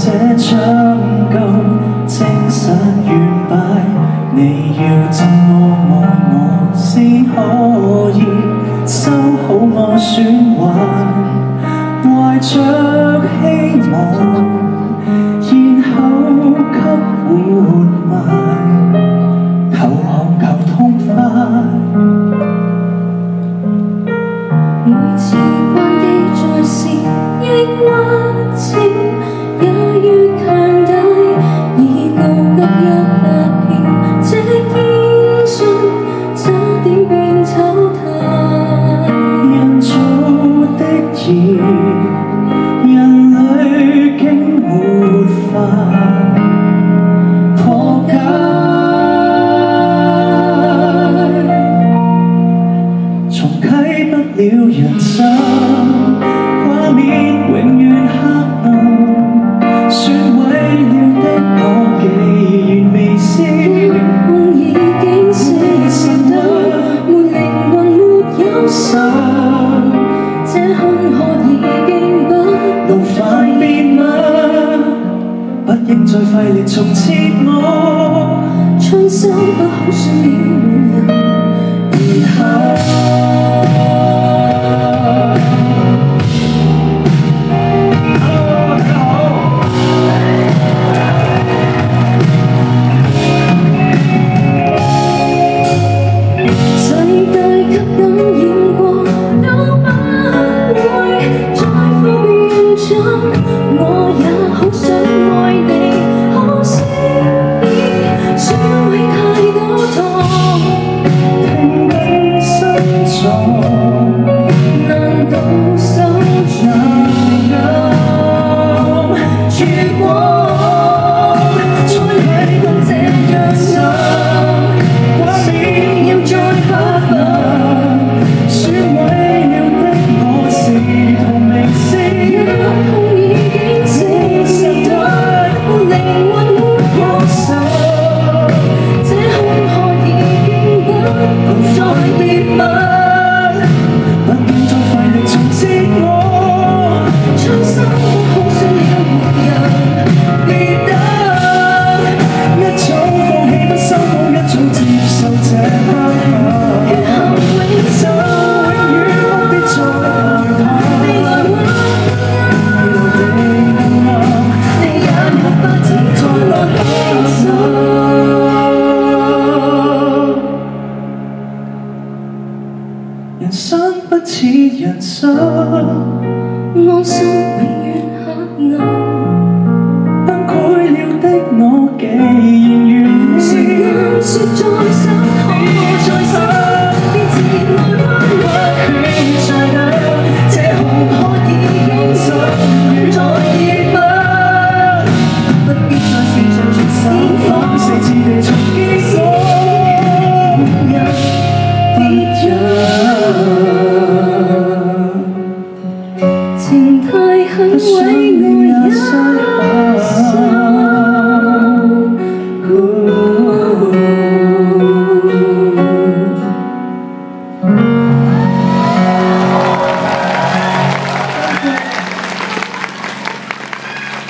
這將夠精神完敗，你要怎麼愛我先可以修好我損壞？懷着希望，然後給活埋，求航求痛快。每次關機在線，抑鬱症也越強大，已告急一百遍，這堅信差點變醜態。人造的義，人類竟沒法破解，重啟不了人生，畫面永遠黑暗，損毀了的我既然未消，夢已經死神得，沒靈魂沒有心，這空殼已經不勞煩別問，不應再費力重設我，春心不好算了人，然後我也好想愛你，可惜已損毀太多痛，停緊心臟，難道手難暗曙光，再去到這樣深，畫面要再不分，損毀了的我是同明星。痛已經死神得，沒靈魂沒有心，這空殼已經不再別問，不應再費力重設我，將生活耗盡了活人，別等，一早放棄不修補，一早接受這刻缺陷永久，永遠不必再害怕。未來會你也沒法子再來牽手。人生不似人生，安心